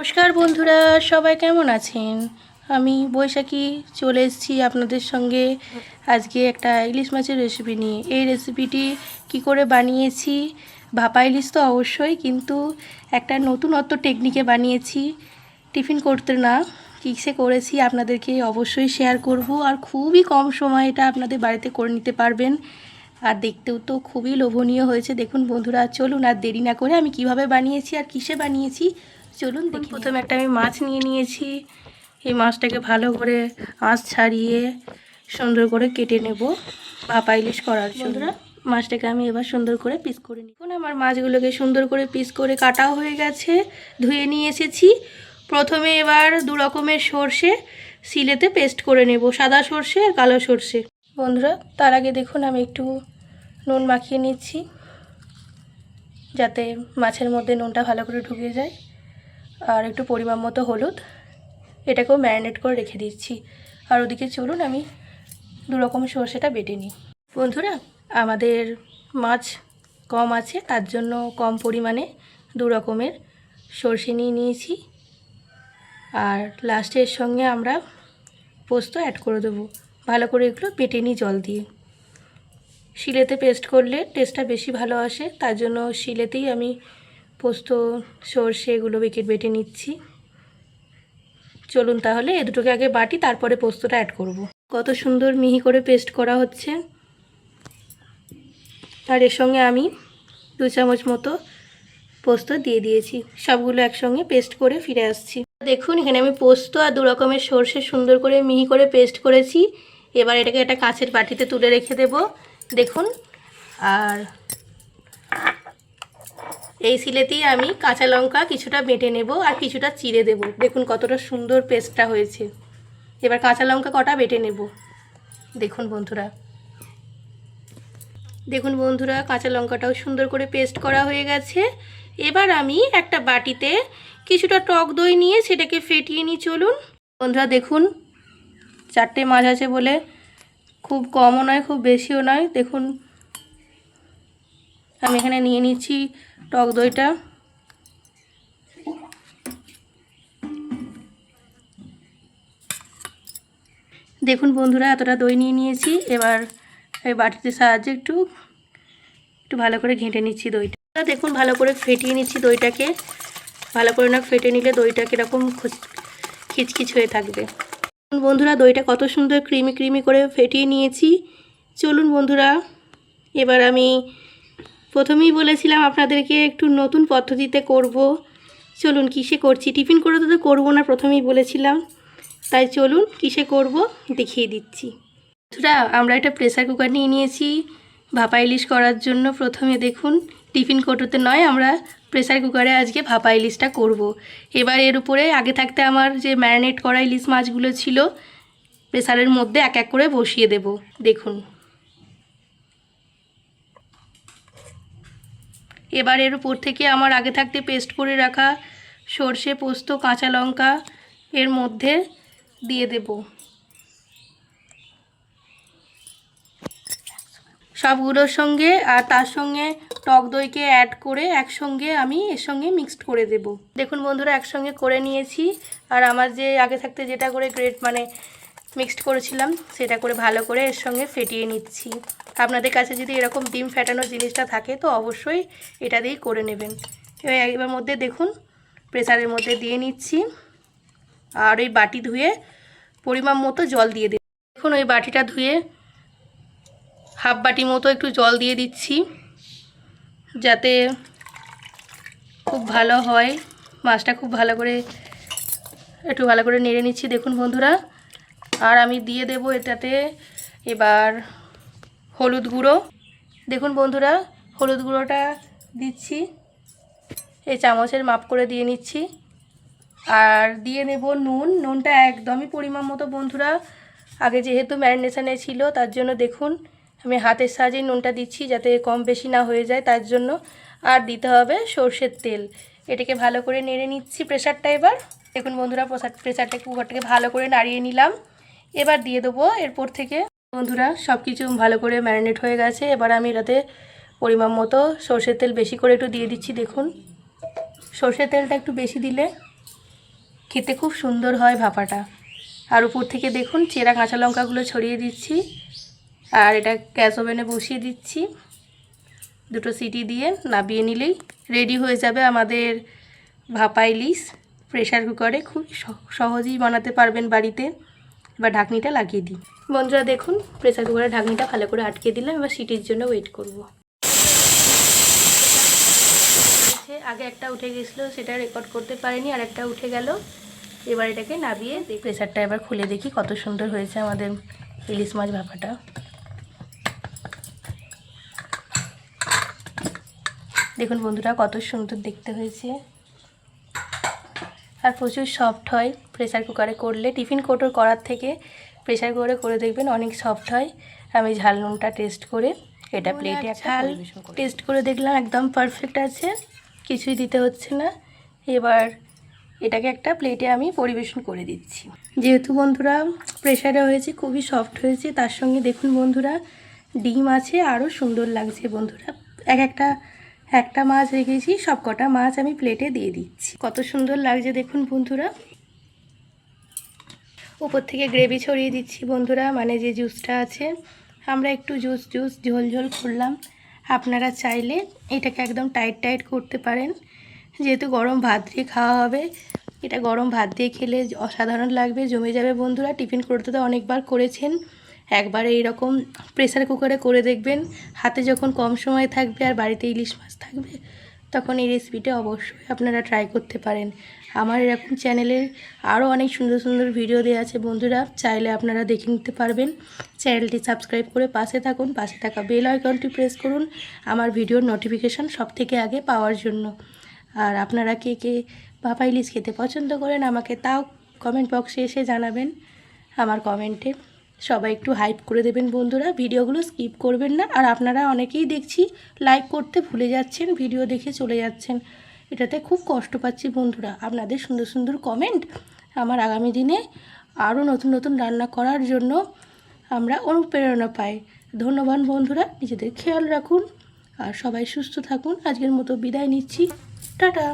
নমস্কার বন্ধুরা, সবাই কেমন আছেন? আমি বৈশাখী চলে এসেছি আপনাদের সঙ্গে আজকে একটা ইলিশ মাছের রেসিপি নিয়ে। এই রেসিপিটি কি করে বানিয়েছি, ভাপা ইলিশ তো অবশ্যই, কিন্তু একটা নতুনত্ব টেকনিকে বানিয়েছি। টিফিন করতে না, কিসে করেছি আপনাদেরকে অবশ্যই শেয়ার করব। আর খুবই কম সময় এটা আপনাদের বাড়িতে করে নিতে পারবেন, আর দেখতেও তো খুবই লোভনীয় হয়েছে। দেখুন বন্ধুরা, চলুন আর দেরি না করে আমি কিভাবে বানিয়েছি আর কিসে বানিয়েছি চলুন দেখি। প্রথমে একটা আমি মাছ নিয়ে নিয়েছি। এই মাছটাকে ভালো করে আঁশ ছাড়িয়ে সুন্দর করে কেটে নেব ভাপা ইলিশ করার জন্য। বন্ধুরা, মাছটাকে আমি এবার সুন্দর করে পিস করে নিই। আমার মাছগুলোকে সুন্দর করে পিস করে কাটাও হয়ে গেছে, ধুয়ে নিয়ে এসেছি। প্রথমে এবার দু রকমের সর্ষে শিলেতে পেস্ট করে নেব, সাদা সর্ষে আর কালো সর্ষে। বন্ধুরা, তার আগে দেখুন আমি একটু নুন মাখিয়ে নিচ্ছি, যাতে মাছের মধ্যে নুনটা ভালো করে ঢুকে যায়। আর একটু পরিমাণ মতো হলুদ, এটাকেও ম্যারিনেট করে রেখে দিচ্ছি। আর ওদিকে চলুন আমি দু রকমের সর্ষেটা বেটে নিই। বন্ধুরা, আমাদের মাছ কম আছে, তার জন্য কম পরিমাণে দু রকমের সর্ষে নিয়ে নিয়েছি। আর লাস্টের সঙ্গে আমরা পোস্ত অ্যাড করে দেবো। ভালো করে এগুলো বেটে নিই জল দিয়ে। শিলেতে পেস্ট করলে টেস্টটা বেশি ভালো আসে, তার জন্য শিলেতেই আমি পোস্ত সর্ষে এগুলো বেটে নিচ্ছি। চলুন তাহলে এ দুটোকে আগে বাটি, তারপরে পোস্তটা অ্যাড করব। কত সুন্দর মিহি করে পেস্ট করা হচ্ছে। আর এর সঙ্গে আমি 2 চামচ মতো পোস্ত দিয়ে দিয়েছি। সবগুলো একসঙ্গে পেস্ট করে ফিরে আসছি। দেখুন এখানে আমি পোস্ত আর দু রকমের সর্ষে সুন্দর করে মিহি করে পেস্ট করেছি। এবার এটাকে একটা কাঁচের বাটিতে তুলে রেখে দেব। দেখুন, আর এই শিলেতেই আমি কাঁচা লঙ্কা কিছুটা বেটে নেব আর কিছুটা চিড়ে দেব। দেখুন কতটা সুন্দর পেস্টটা হয়েছে। এবার কাঁচা লঙ্কা কটা বেটে নেব। দেখুন বন্ধুরা, কাঁচা লঙ্কাটাও সুন্দর করে পেস্ট করা হয়ে গেছে। এবার আমি একটা বাটিতে কিছুটা টক দই নিয়ে সেটাকে ফেটিয়ে নিই। চলুন বন্ধুরা, দেখুন 4টে মাছ আছে বলে খুব কমও নয় খুব বেশিও নয়। দেখুন আমি এখানে নিয়ে নিচ্ছি টক দইটা। দেখুন বন্ধুরা, এতটা দই নিয়ে নিয়েছি। এবার এই বাটিতে সাহায্যে একটু ভালো করে ঘেঁটে নিচ্ছি দইটা। দেখুন ভালো করে ফেটিয়ে নিচ্ছি দইটাকে। ভালো করে না ফেটে নিলে দইটা কীরকম খিচখিচ হয়ে থাকবে। বন্ধুরা, দইটা কত সুন্দর ক্রিমি করে ফেটিয়ে নিয়েছি। চলুন বন্ধুরা, এবার আমি প্রথমেই বলেছিলাম আপনাদেরকে একটু নতুন পদ্ধতিতে করব। চলুন কিসে করছি, টিফিন করে তো করবো না, প্রথমেই বলেছিলাম। তাই চলুন কিসে করব দেখিয়ে দিচ্ছি। বন্ধুরা, আমরা একটা প্রেসার কুকার নিয়ে নিয়েছি ভাপা ইলিশ করার জন্য। প্রথমে দেখুন টিফিন কৌটোতে নয়, আমরা প্রেসার কুকারে আজকে ভাপা ইলিশটা করব। এবার এর উপরে আগে থাকতে আমার যে ম্যারিনেট করা ইলিশ মাছগুলো ছিল প্রেসারের মধ্যে এক এক করে বসিয়ে দেব। দেখুন এবার এর উপর থেকে আমার আগে থাকতে পেস্ট করে রাখা সর্ষে পোস্ত কাঁচা লঙ্কা এর মধ্যে দিয়ে দেব। সবগুলোর সঙ্গে আর তার সঙ্গে টক দইকে অ্যাড করে একসঙ্গে আমি এর সঙ্গে মিক্সড করে দেব। দেখুন বন্ধুরা, একসঙ্গে করে নিয়েছি। আর আমার যে আগে থাকতে যেটা করে মিক্সড করেছিলাম সেটা করে ভালো করে এর সঙ্গে ফেটিয়ে নিচ্ছি। আপনাদের কাছে যদি এরকম ডিম ফেটানোর জিনিসটা থাকে তো অবশ্যই এটা দিয়েই করে নেবেন। এবার মধ্যে দেখুন প্রেসারের মধ্যে দিয়ে নিচ্ছি। আর ওই বাটি ধুয়ে পরিমাণ মতো জল দিয়ে দিই। দেখুন ওই বাটিটা ধুয়ে হাফ বাটি মতো একটু জল দিয়ে দিচ্ছি, যাতে খুব ভালো হয় মাছটা। খুব ভালো করে নেড়ে নিচ্ছি। দেখুন বন্ধুরা, আর আমি দিয়ে দেব এটাতে এবার হলুদ গুঁড়ো। দেখুন বন্ধুরা, হলুদ গুঁড়োটা দিচ্ছি, এই চামচের মাপ করে দিয়ে নিচ্ছি। আর দিয়ে নেব নুনটা একদমই পরিমাণ মতো। বন্ধুরা, আগে যেহেতু ম্যারিনেশনে ছিল তার জন্য দেখুন আমি হাতের সাহায্যে নুনটা দিচ্ছি, যাতে কম বেশি না হয়ে যায় তার জন্য। আর দিতে হবে সর্ষের তেল। এটাকে ভালো করে নেড়ে নিচ্ছি প্রেসারটা। এবার দেখুন বন্ধুরা, কুকারটাকে ভালো করে নাড়িয়ে নিলাম। এবার দিয়ে দেবো এরপর থেকে। বন্ধুরা, সব কিছু ভালো করে ম্যারিনেট হয়ে গেছে। এবার আমি এটাতে পরিমাণ মতো সর্ষের তেল বেশি করে একটু দিয়ে দিচ্ছি। দেখুন সর্ষের তেলটা একটু বেশি দিলে খেতে খুব সুন্দর হয় ভাপাটা। আর উপর থেকে দেখুন চেরা কাঁচা লঙ্কাগুলো ছড়িয়ে দিচ্ছি। আর এটা গ্যাস ওভেনে বসিয়ে দিচ্ছি, 2টো সিটি দিয়ে নাবিয়ে নিলেই রেডি হয়ে যাবে আমাদের ভাপা ইলিশ। প্রেশার কুকারে খুব সহজেই বানাতে পারবেন বাড়িতে। এবার ঢাকনিটা লাগিয়ে দিই। বন্ধুরা দেখুন প্রেশার কুকারের ঢাকনিটা ভালো করে আটকে দিলাম। এবার সিটির জন্য ওয়েট করব। আগে একটা উঠে গেছিলো, সেটা রেকর্ড করতে পারিনি, আর একটা উঠে গেল। এবার এটাকে নাবিয়ে প্রেশারটা এবার খুলে দেখি কত সুন্দর হয়েছে আমাদের ইলিশ মাছ ভাপাটা। দেখুন বন্ধুরা কত সুন্দর দেখতে হয়েছে, আর প্রচুর সফট হয় প্রেশার কুকারে করলে। টিফিন কৌটোর করার থেকে প্রেশার কুকারে করে দেখবেন অনেক সফট হয়। আমি ঝাল নুনটা টেস্ট করে এটা প্লেটে ঝাল টেস্ট করে দেখলাম একদম পারফেক্ট আছে, কিছুই দিতে হচ্ছে না। এবার এটাকে একটা প্লেটে আমি পরিবেশন করে দিচ্ছি। যেহেতু বন্ধুরা প্রেশারে হয়েছে, খুবই সফট হয়েছে, তার সঙ্গে দেখুন বন্ধুরা ডিম আছে, আরও সুন্দর লাগছে বন্ধুরা। একটা মাছ রেখেছি, সব কটা মাছ আমি প্লেটে দিয়ে দিচ্ছি। কত সুন্দর লাগছে দেখুন বন্ধুরা। উপর থেকে গ্রেভি ছড়িয়ে দিচ্ছি বন্ধুরা, মানে যে জুসটা আছে। আমরা একটু ঝোল ঝোল করলাম। আপনারা চাইলে এটাকে একদম টাইট করতে পারেন। যেহেতু গরম ভাত দিয়ে খাওয়া হবে, এটা গরম ভাত দিয়ে খেলে অসাধারণ লাগবে, জমে যাবে বন্ধুরা। টিফিন করতে তো অনেকবার করেছেন, একবার এইরকম প্রেসার কুকারে করে দেখবেন। হাতে যখন কম সময় থাকবে আর বাড়িতে ইলিশ মাছ থাকবে, তখন এই রেসিপিটা অবশ্যই আপনারা ট্রাই করতে পারেন। আমার এরকম চ্যানেলে আরও অনেক সুন্দর সুন্দর ভিডিও দেওয়া আছে বন্ধুরা, চাইলে আপনারা দেখে নিতে পারবেন। চ্যানেলটি সাবস্ক্রাইব করে পাশে থাকুন, পাশে থাকা বেল আইকনটি প্রেস করুন আমার ভিডিওর নোটিফিকেশান সবথেকে আগে পাওয়ার জন্য। আর আপনারা কে কে ভাপা ইলিশ খেতে পছন্দ করেন আমাকে তাও কমেন্ট বক্সে এসে জানাবেন। আমার কমেন্টে সবাই একটু হাইপ করে দেবেন বন্ধুরা, ভিডিওগুলো স্কিপ করবেন না। আর আপনারা অনেকেই দেখছি লাইক করতে ভুলে যাচ্ছেন, ভিডিও দেখে চলে যাচ্ছেন, এটাতে খুব কষ্ট পাচ্ছি বন্ধুরা। আপনাদের সুন্দর সুন্দর কমেন্ট আমার আগামী দিনে আরও নতুন নতুন রান্না করার জন্য আমরা অনুপ্রেরণা পাই। ধন্যবাদ বন্ধুরা, নিজেদের খেয়াল রাখুন আর সবাই সুস্থ থাকুন। আজকের মতো বিদায় নিচ্ছি, টাটা।